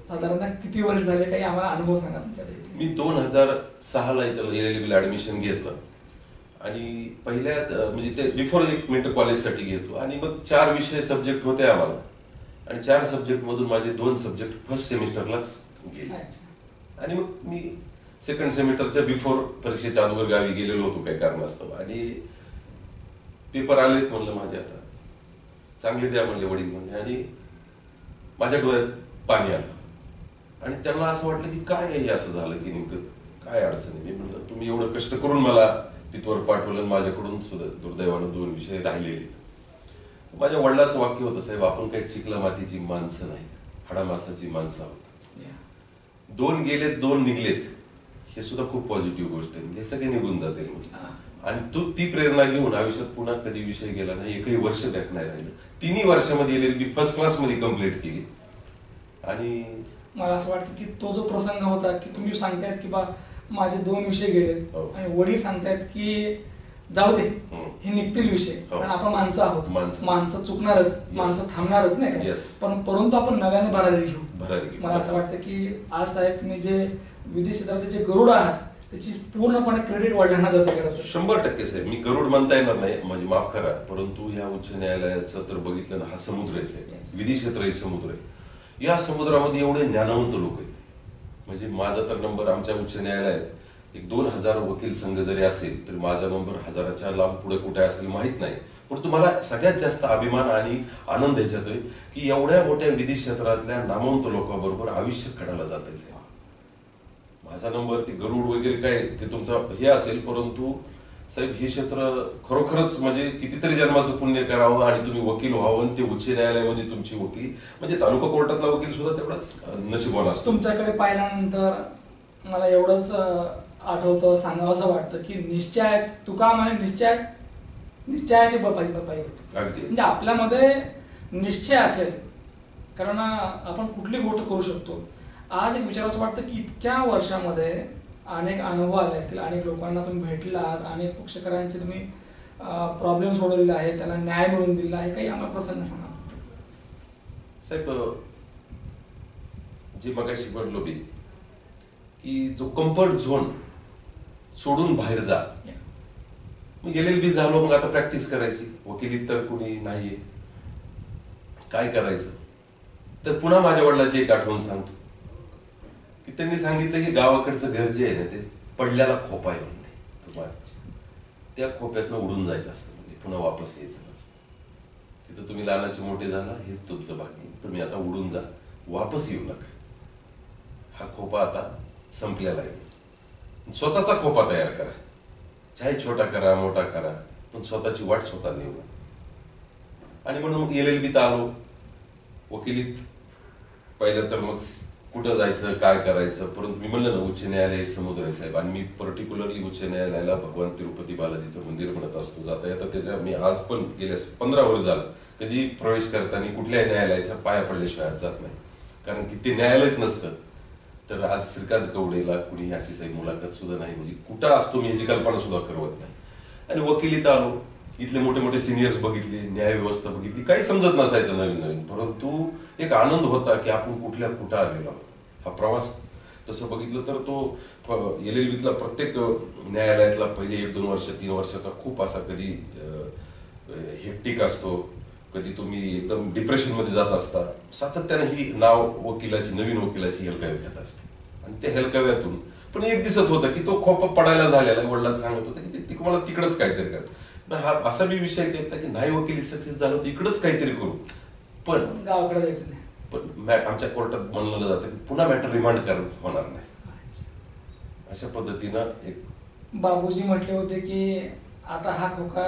S4: साधारणतः किती वर्ष झाले, काही आम्हाला अनुभव सांगा तुमच्याकडे.
S3: मी 2006ला LLB ऍडमिशन घेतलं आणि पहिल्या म्हणजे ते बिफोर 1 मिनिट कॉलेजसाठी घेतो आणि मग 4 विषय सब्जेक्ट होते आम्हाला आणि 4 सब्जेक्ट मधून माझे 2 सब्जेक्ट फर्स्ट सेमिस्टरलाच गेले. आणि मग मी सेकंड सेमिस्टरच्या बिफोर परीक्षेच्या अगोदर गावी गेलेलो होतो काही कारणास्तव आणि पेपर आलेत म्हणलं माझे, आता चांगले द्या म्हणले वडील म्हणले. आणि माझ्या डोळ्यात पाणी आलं आणि त्यांना असं वाटलं की काय आहे असं झालं की नेमकं काय अडचण आहे. मी म्हणलं तुम्ही एवढं कष्ट करून मला तिथवर पाठवलं, माझ्याकडून सुद्धा दुर्दैवानं 2 विषय राहिलेले. माझ्या वडिलांचं वाक्य होतं, साहेब आपण काही चिखला मातीची माणसं नाहीत, हाडामासाची माणसं आहोत. 2 गेलेत 2 निघलेत, हे सुद्धा खूप पॉझिटिव्ह गोष्ट आहे. हे सगळे निघून जातील आणि ती प्रेरणा घेऊन आयुष्यात पुन्हा कधी विषय गेला नाही, एकही वर्ष बॅक नाही राहिलं. 3 वर्षामध्ये LLB फर्स्ट क्लास मध्ये कम्प्लीट केली. आणि
S4: मला असं वाटतं की तो जो प्रसंग होता की तुम्ही सांगतायत की बा माझे 2 विषय गेलेत आणि वडील सांगतायत की जाऊ दे हे निघतील विषय, कारण आपण माणसं आहोत, माणसं चुकणारच, माणसं थांबणारच, नाही का. परंतु आपण नव्याने भरारी घेऊ. मला असं वाटतं की आज साहेब तुम्ही जे विधी क्षेत्रात जे गरुड आहात त्याची पूर्णपणे क्रेडिट वडिलांना जातं.
S3: 100% साहेब, मी गरुड म्हणता येणार नाही, म्हणजे माफ करा, परंतु ह्या उच्च न्यायालयाचं तर बघितलं ना, हा समुद्रच आहे, विधी क्षेत्र हे समुद्र आहे. या समुद्रामध्ये एवढे ज्ञानवंत लोक आहेत. म्हणजे माझा तर नंबर आमच्या उच्च न्यायालयात एक 2000 वकील संघ जरी असेल तरी माझा नंबर 1000च्या लांब पुढे कुठे असेल माहित नाही. परंतु मला सगळ्यात जास्त अभिमान आणि आनंद ह्याच्यात आहे की एवढ्या मोठ्या विधी क्षेत्रातल्या नामवंत लोकांबरोबर आयुष्य काढायला जात आहे. माझा नंबर ते गरुड वगैरे काय ते तुमचा हे असेल, परंतु साहेब हे क्षेत्र खरोखरच म्हणजे कितीतरी जन्माचं पुण्य करावं आणि तुम्ही वकील व्हावं आणि ते उच्च न्यायालयामध्ये तुमची वकील म्हणजे तालुका कोर्टातला वकील सुद्धा तेवढाच नशिबवान असतो.
S4: तुमच्याकडे पाहिल्यानंतर मला एवढंच आठवतं, सांगावं असं वाटतं की निश्चय तुका म्हणे निश्चयाचे पाहिजे. म्हणजे आपल्यामध्ये निश्चय असेल, कारण आपण कुठली गोष्ट करू शकतो. आज एक विचार असं वाटतं की इतक्या वर्षामध्ये अनेक अनुभव आले असतील, अनेक लोकांना तुम्ही भेटलात, अनेक पक्षकारांचे तुम्ही प्रॉब्लेम सोडवलेले आहेत, त्याला न्याय मिळवून दिला आहे, काही आम्हाला प्रसंग सांगा
S3: साहेब. जे मगाशी बोललो मी की जो कम्फर्ट झोन सोडून बाहेर जा. मग LLB झालो, मग आता प्रॅक्टिस करायची. वकिलीत तर कोणी नाहीये, काय करायचं. तर पुन्हा माझ्या वडिलांची एक आठवण सांगतो की त्यांनी सांगितलं की गावाकडचं घर जे आहे ना ते पडल्याला खोपा आहे म्हणते. त्या खोप्यातनं उडून जायचं असतं, म्हणजे पुन्हा वापस यायचं नसतं. तिथं तुम्ही लहानाचे मोठे झाला हेच तुमचं बाकी. तुम्ही आता उडून जा, वापस येऊ नका. हा खोपा आता संपलेला आहे. स्वतःचा खोपा तयार करा, चाहे छोटा करा मोठा करा, पण स्वतःची वाट स्वतः निवडा. आणि म्हणून मग LLB आलो. वकिलीत पहिलं तर मग कुठं जायचं, काय करायचं. परंतु मी म्हणलं ना, उच्च न्यायालय समुद्र आहे साहेब. आणि मी पर्टिक्युलरली उच्च न्यायालयाला भगवान तिरुपती बालाजीचं मंदिर म्हणत असतो. जाता येता त्याच्या मी आज पण गेल्या 15 वर्ष झालं कधी प्रवेश करताना कुठल्याही न्यायालयाच्या पाया पडल्याशिवाय आज जात नाही, कारण की ते न्यायालयच नसतं. तर आज श्रीकांत कवडेला कुणी अशी साहेब मुलाखत सुद्धा नाही, म्हणजे कुठं असतो मी याची कल्पना सुद्धा करवत नाही. आणि वकिलीत आलो, इथले मोठे मोठे सिनियर्स बघितले, न्याय व्यवस्था बघितली. काही समजत नसायचं नवीन नवीन, परंतु एक आनंद होता की आपण कुठल्या कुठं आलेलो आहोत. हा प्रवास तसं बघितलं तर तो LLBतला प्रत्येक न्यायालयातला पहिले 1-2 वर्ष 3 वर्षाचा खूप असा कधी हेक्टिक असतो, कधी तुम्ही एकदम डिप्रेशन मध्ये जात असता. सातत्याने ही वकिलाची नवीन वकिलाची हेलकावी घेत असते. आणि त्या हेलकाव्यातून पण एक दिसत होतं की तो खोपा पडायला झालेला. वडिलांना सांगत होता की ते मला तिकडच काहीतरी कर. हा असा मी विषय केला की नाही वकिली सक्सेस झालो तर इकडच काहीतरी करू, पण
S4: गावाकडे जायचं नाही.
S3: पण आमच्या कोर्टात म्हणलं जातं की पुन्हा मॅटर रिमांड होणार नाही. अशा पद्धतीनं एक
S4: बाबूजी म्हटले होते की आता हा खोपा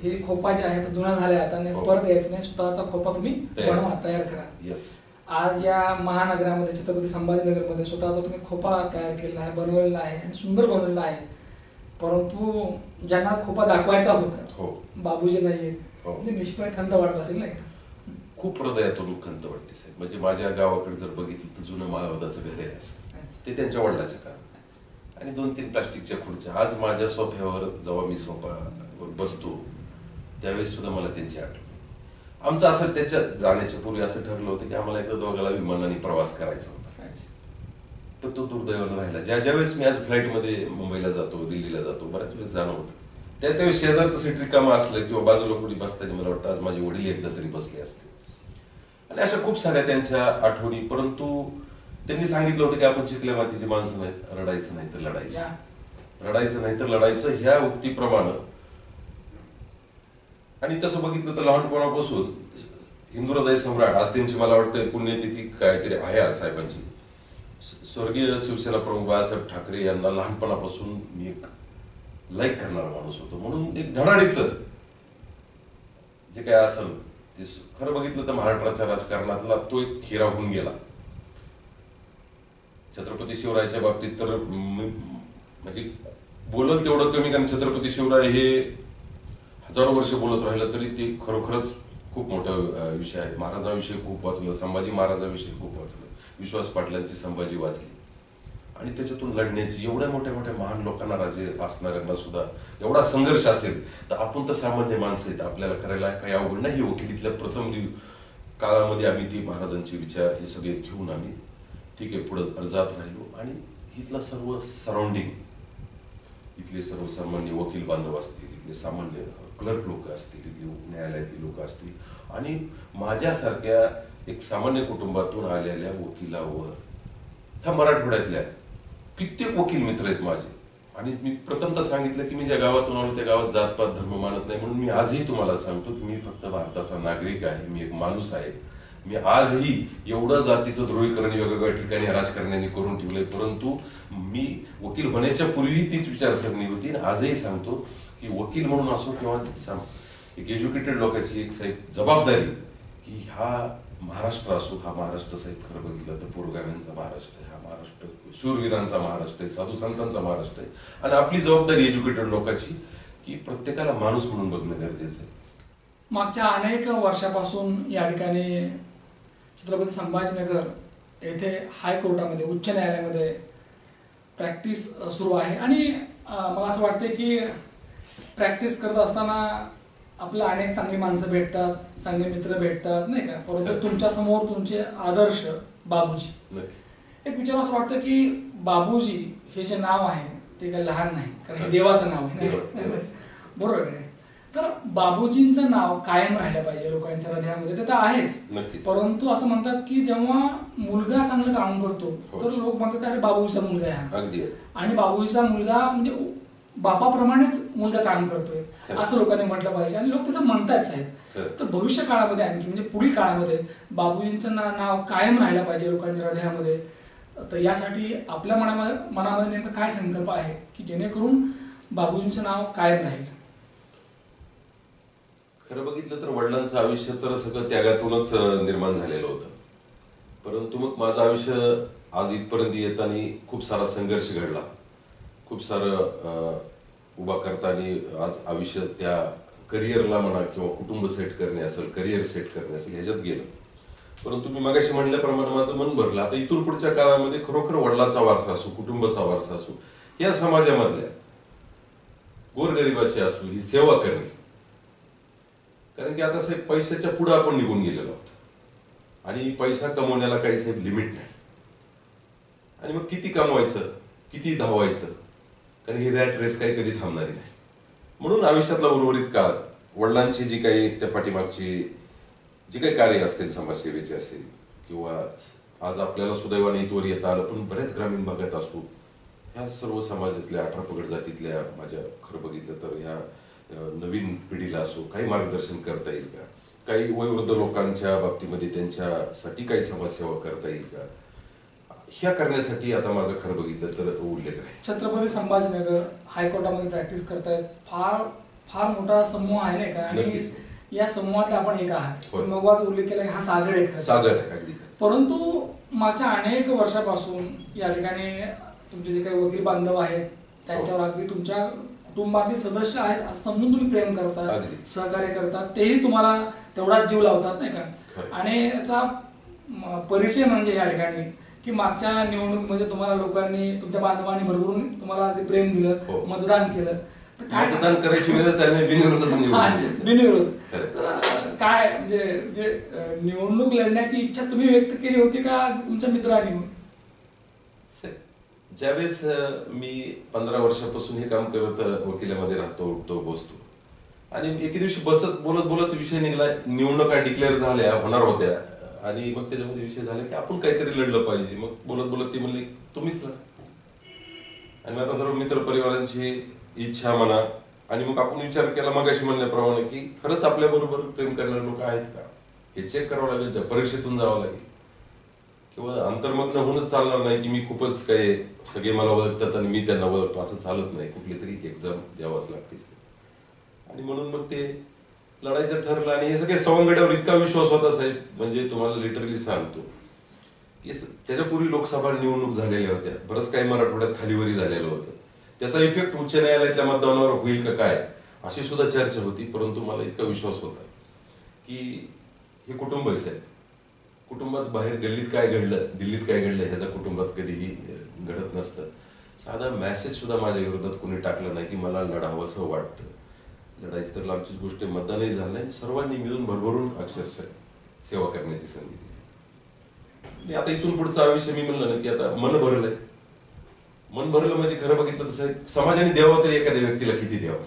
S4: हे खोपा जे आहे जुना झाले, आता परत यायचं नाही. स्वतःचा खोपा तुम्ही बनवा, तयार करा.
S3: येस.
S4: आज या महानगरामध्ये छत्रपती संभाजीनगरमध्ये स्वतःचा तुम्ही खोपा तयार केलेला आहे, बनवलेला आहे आणि सुंदर बनवलेला आहे. परंतु ज्यांना खोपा दाखवायचा होता बाबूजी नाहीये, म्हणजे निश्चितपणे खंत वाटत असेल नाही का?
S3: खूप हृदयातून खंत वाटते साहेब. म्हणजे माझ्या गावाकडे जर बघितलं तर जुनं माळवदाचं घर आहे असं, ते त्यांच्या वडिलाच्या काळात. आणि 2-3 प्लास्टिकच्या खुर्च्या. आज माझ्या सोफ्यावर जेव्हा मी सोफ्यावर बसतो त्यावेळेस सुद्धा मला त्यांची आठवण. आमचं असं त्याच्या जाण्याच्या पूर्वी असं ठरलं होतं की आम्हाला एकदा दोघाला विमानाने प्रवास करायचा होता, पण तो दुर्दैवानं राहिला. ज्या वेळेस मी आज फ्लाईटमध्ये मुंबईला जातो, दिल्लीला जातो, बऱ्याच वेळेस जाणं होतं. त्यावेळेस शेजारचं सीट रिकामं असलं किंवा बाजूला कोणी बसताना मला वाटतं आज माझे वडील एकदा तरी बसले असते. आणि अशा खूप साऱ्या त्यांच्या आठवणी. परंतु त्यांनी सांगितलं होतं की आपण चिकल्या मातीची माणसं नाहीत, रडायचं नाही तर लढायचं, रडायचं नाही तर लढायचं, ह्या उक्तीप्रमाणे. आणि तसं बघितलं तर लहानपणापासून हिंदू हृदय सम्राट, आज त्यांची मला वाटतं पुण्यतिथी काहीतरी आहे आज साहेबांची, स्वर्गीय शिवसेना प्रमुख बाळासाहेब ठाकरे यांना लहानपणापासून मी एक लाईक करणारा माणूस होतो. म्हणून एक धडाडीचं जे काय असेल ते खरं बघितलं तर महाराष्ट्राच्या राजकारणातला तो एक हिरा होऊन गेला. छत्रपती शिवरायाच्या बाबतीत तर म्हणजे बोलत तेवढं कमी, कारण छत्रपती शिवराय हे हजारो वर्ष बोलत राहिलं तरी ते खरोखरच खूप मोठा विषय आहे. महाराजाविषयी खूप वाचलं, संभाजी महाराजाविषयी खूप वाचलं, विश्वास पाटलांची संभाजी वाचली. आणि त्याच्यातून लढण्याची एवढ्या मोठ्या मोठ्या महान लोकांना, राजे असणाऱ्यांना सुद्धा एवढा संघर्ष असेल तर आपण तर सामान्य माणसं आहेत, आपल्याला करायला काही अवघड नाही. वकिलीतल्या प्रथम काळामध्ये आम्ही ती महाराजांचे विचार हे सगळे घेऊन आम्ही ठीक आहे पुढे जात राहिलो. आणि इथलं सर्व सराउंडिंग, इथले सर्वसामान्य वकील बांधव असतील, इथले सामान्य क्लर्क लोक असतील, इथले न्यायालयातली लोक असतील, आणि माझ्यासारख्या एक सामान्य कुटुंबातून आलेल्या वकिलावर ह्या मराठवाड्यातल्या कित्येक वकील मित्र आहेत माझे. आणि मी प्रथमतः सांगितलं की मी ज्या गावातून आलो त्या गावात जातपात धर्म मानत नाही. म्हणून मी आजही तुम्हाला सांगतो की मी फक्त भारताचा नागरिक आहे, मी एक माणूस आहे. मी आजही एवढं जातीचं ध्रुवीकरण वेगवेगळ्या ठिकाणी राजकारण्यांनी करून ठेवलंय, परंतु मी वकील होण्याच्या पूर्वी तीच विचारसरणी होती. आणि आजही सांगतो की वकील म्हणून असो किंवा एक एज्युकेटेड लोकांची एक साहेब जबाबदारी की हा महाराष्ट्र असो, हा महाराष्ट्र साहेब खरं बघितलं तर पुरोगाम्यांचा महाराष्ट्र आहे, हा महाराष्ट्र शूरवीरांचा महाराष्ट्र आहे, साधू संतांचा महाराष्ट्र आहे. आणि आपली जबाबदारी एज्युकेटेड लोकांची की प्रत्येकाला माणूस म्हणून बघणं गरजेचं आहे.
S4: मागच्या अनेक वर्षापासून या ठिकाणी छत्रपती संभाजीनगर येथे हायकोर्टामध्ये, उच्च न्यायालयामध्ये प्रॅक्टिस सुरू आहे. आणि मला असं वाटतं की प्रॅक्टिस करत असताना आपल्याला अनेक चांगली माणसं भेटतात, चांगले मित्र भेटतात नाही का. परंतु तुमच्या समोर तुमचे आदर्श बाबूजी एक विचार असं वाटतं की बाबूजी हे जे नाव आहे ते काही लहान नाही, कारण हे देवाचं नाव आहे बरोबर आहे. तर बाबूजींचं नाव कायम राहिलं पाहिजे लोकांच्या हृदयामध्ये, ते तर आहेच, परंतु असं म्हणतात की जेव्हा मुलगा चांगलं काम करतो तर लोक म्हणतात अरे बाबूजीचा मुलगा आहे, आणि बाबूजीचा मुलगा म्हणजे बापाप्रमाणेच मुलगा काम करतोय असं लोकांनी म्हटलं पाहिजे, आणि लोक तसं म्हणतात साहेब. तर भविष्य काळामध्ये आणखी म्हणजे पुढील काळामध्ये बाबूजींचं नाव कायम राहिलं पाहिजे लोकांच्या हृदयामध्ये, तर यासाठी आपल्या मनामध्ये नेमका काय संकल्प आहे की जेणेकरून बाबूजींचं नाव कायम राहील?
S3: खरं बघितलं तर वडिलांचं आयुष्य तर सगळं त्यागातूनच निर्माण झालेलं होतं, परंतु मग माझं आयुष्य आज इथपर्यंत येताना खूप सारा संघर्ष घडला, खूप सारं उभा करताना आज आयुष्य त्या करिअरला म्हणा किंवा कुटुंब सेट करणे असेल, करिअर सेट करणे असेल ह्याच्यात गेलं. परंतु मी मगाशी म्हणल्याप्रमाणे माझं मन भरलं. आता इथून पुढच्या काळामध्ये खरोखर वडिलांचा वारसा असो, कुटुंबाचा वारसा असो, या समाजामधल्या गोरगरिबाची असो ही सेवा करणे, कारण की आता साहेब पैशाच्या पुढे आपण निघून गेलेलो आहोत आणि पैसा कमवण्याला काही साहेब लिमिट नाही, आणि मग किती कमवायचं, किती धावायचं, कारण ही रॅट रेस काही कधी थांबणारी नाही. म्हणून आयुष्यातला उर्वरित काळ वडिलांची जी काही त्या पाठीमागची जी काही कार्य असतील, समाजसेवेचे असतील, किंवा आज आपल्याला सुदैवाने इथवर येता आलं, पण बऱ्याच ग्रामीण भागात असू, ह्या सर्व समाजातल्या 18 पगड जातीतल्या माझ्या खरं बघितलं तर ह्या नवीन पिढीला असो काही मार्गदर्शन करता येईल का, काही वयोवृद्ध लोकांच्या बाबतीमध्ये त्यांच्यासाठी काही समाजसेवा करता येईल का, ह्या करण्यासाठी आता माझं खरं बघितलं तर उल्लेख आहे.
S4: छत्रपती संभाजीनगर हायकोर्टामध्ये प्रॅक्टिस करतायत, फार फार मोठा समूह आहे नाही का, आणि या समूहात आपण एक आहात. मगाच उल्लेख केला की हा सागर आहे,
S3: सागर आहे अगदी.
S4: परंतु मागच्या अनेक वर्षापासून या ठिकाणी तुमचे जे काही वकील बांधव आहेत त्यांच्यावर अगदी तुमच्या कुटुंबातील सदस्य आहेत असं समजून तुम्ही प्रेम करतात, सहकार्य करतात, तेही तुम्हाला तेवढाच जीव लावतात नाही का. आणि याचा परिचय म्हणजे या ठिकाणी की मागच्या निवडणुकीमध्ये तुम्हाला लोकांनी, तुमच्या बांधवांनी भरभरून तुम्हाला अगदी प्रेम दिलं, मतदान केलं, तर काय
S3: मतदान करायची वेळ चालली
S4: बिनविरोध. तर काय म्हणजे निवडणूक लढण्याची इच्छा तुम्ही व्यक्त केली होती का तुमच्या मित्रांनी?
S3: ज्यावेळेस मी 15 वर्षापासून हे काम करत वकिलामध्ये राहतो, उठतो, बसतो, आणि एके दिवशी बसत बोलत बोलत विषय निघाला, निवडणुका डिक्लेअर झाल्या, होणार होत्या, आणि मग त्याच्यामध्ये विषय झाला की आपण काहीतरी लढलं पाहिजे. मग बोलत बोलत ती म्हणली तुम्हीच लढा, आणि मग आता सर्व मित्र परिवारांची इच्छा म्हणा, आणि मग आपण विचार केला मगाशी म्हणल्याप्रमाणे की खरंच आपल्या बरोबर प्रेम करणारे लोक आहेत का हे चेक करावं लागेल, त्या परीक्षेतून जावं लागेल, किंवा अंतर्मग्न होऊनच चालणार नाही की मी खूपच काही सगळे मला ओळखतात आणि मी त्यांना ओळखतो, असं चालत नाही. कुठली तरी एक्झाम द्यावाच लागते, आणि म्हणून मग ते लढायचं ठरलं. आणि हे सगळे सवंगड्यावर इतका विश्वास होता साहेब, म्हणजे तुम्हाला लिटरली सांगतो की त्याच्यापूर्वी लोकसभा निवडणूक झालेल्या होत्या, बरंच काही मराठवाड्यात खालीवरी झालेलं होतं, त्याचा इफेक्ट उच्च न्यायालयातल्या मतदानावर होईल का काय अशी सुद्धा चर्चा होती. परंतु मला इतका विश्वास होता की हे कुटुंब आहे साहेब, कुटुंबात बाहेर गल्लीत काय घडलं, दिल्लीत काय घडलं ह्याचा कुटुंबात कधीही घडत नसतं. साधा मेसेज सुद्धा माझ्या विरोधात कोणी टाकलं नाही की मला लढावं असं वाटतं. लढायचं तर लांबचीच गोष्ट, मतदानही झालं नाही, सर्वांनी मिळून भरभरून अक्षरशः सेवा करण्याची संधी दिली. आता इथून पुढचं आयुष्य मी म्हणलं ना की आता मन भरलंय. मन भरलं म्हणजे खरं बघितलं तसं समाजाने द्यावं तरी एखाद्या व्यक्तीला किती द्यावं.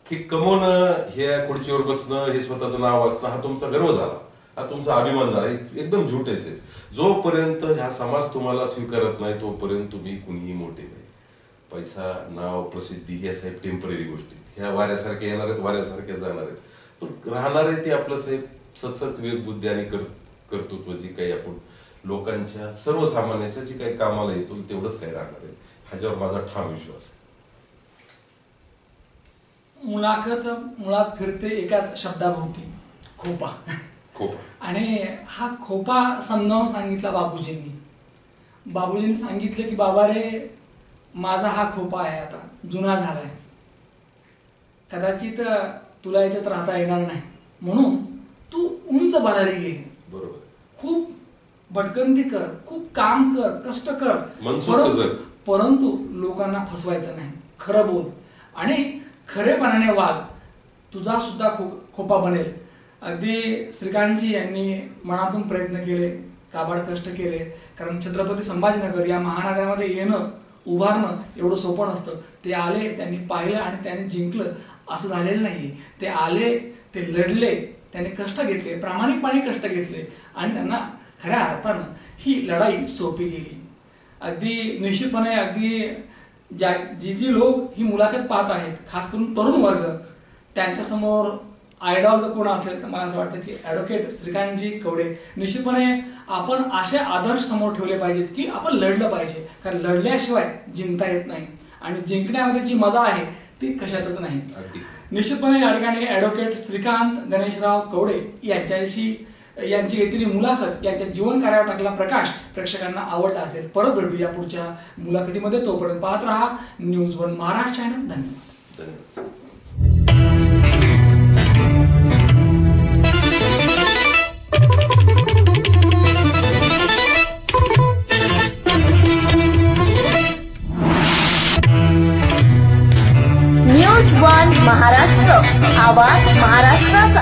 S3: की कमवणं, हे खुर्चीवर बसणं, हे स्वतःचं नाव असणं हा तुमचा गर्व झाला, हा तुमचा अभिमान झाला, एकदम झूट आहे. जोपर्यंत हा समाज तुम्हाला स्वीकारत नाही तोपर्यंत तुम्ही कुणीही मोठे नाही. पैसा, नाव, प्रसिद्धी हे साहेब टेम्पररी गोष्टी, ह्या वाऱ्यासारख्या येणार आहेत, वाऱ्यासारख्या जाणार आहेत, पण राहणार आहे ते आपलं साहेब सतसत विवेकबुद्धी आणि कर्तृत्व, जी काही आपण लोकांच्या सर्वसामान्याच्या जी काही कामाला येतो तेवढंच काही राहणार आहे, ह्याच्यावर माझा ठाम विश्वास आहे.
S4: मुलाखत मुळात फिरते एकाच शब्दाभोवती, खोपा. आणि हा खोपा समजावून सांगितला बाबूजींनी. बाबूजींनी सांगितलं की बाबा रे, माझा हा खोपा आहे, आता जुना झालाय, कदाचित तुला याच्यात राहता येणार नाही, म्हणून तू उंच भरारी घे,
S3: बरोबर,
S4: खूप भटकंती कर, खूप काम कर, कष्ट कर, परंतु लोकांना फसवायचं नाही, खरं बोल आणि खरेपणाने वाग, तुझा सुद्धा खोपा बनेल. अगदी श्रीकांतजी यांनी मनातून प्रयत्न केले, काबाड कष्ट केले. कारण छत्रपती संभाजीनगर या महानगरामध्ये येणं उभारणं एवढं सोपं नसतं. ते आले, त्यांनी पाहिलं आणि त्यांनी जिंकलं असं झालेलं नाही. ते आले, ते लढले, त्यांनी कष्ट घेतले, प्रामाणिकपणे कष्ट घेतले आणि त्यांना खऱ्या अर्थानं ही लढाई सोपी गेली. अगदी निश्चितपणे अगदी जी लोक ही मुलाखत पाहत आहेत, खास करून तरुण वर्ग, त्यांच्यासमोर आयडॉल जर कोण असेल तर मला असं वाटतं की ॲडव्होकेट श्रीकांतजी कवडे. निश्चितपणे आपण असे आदर्श समोर ठेवले पाहिजेत की आपण लढलं पाहिजे, कारण लढल्याशिवाय जिंकता येत नाही आणि जिंकण्यामध्ये जी मजा आहे ती कशातच नाही. निश्चितपणे या ठिकाणी ॲडव्होकेट श्रीकांत गणेशराव कवडे यांची घेतलेली मुलाखत, यांच्या जीवन कार्यावर टाकलेला प्रकाश प्रेक्षकांना आवडला असेल. परत भेटूया पुढच्या मुलाखतीमध्ये. तोपर्यंत पाहत राहा न्यूज1 महाराष्ट्र चॅनल. धन्यवाद.
S1: न्यूज1 महाराष्ट्र, आवाज महाराष्ट्राचा.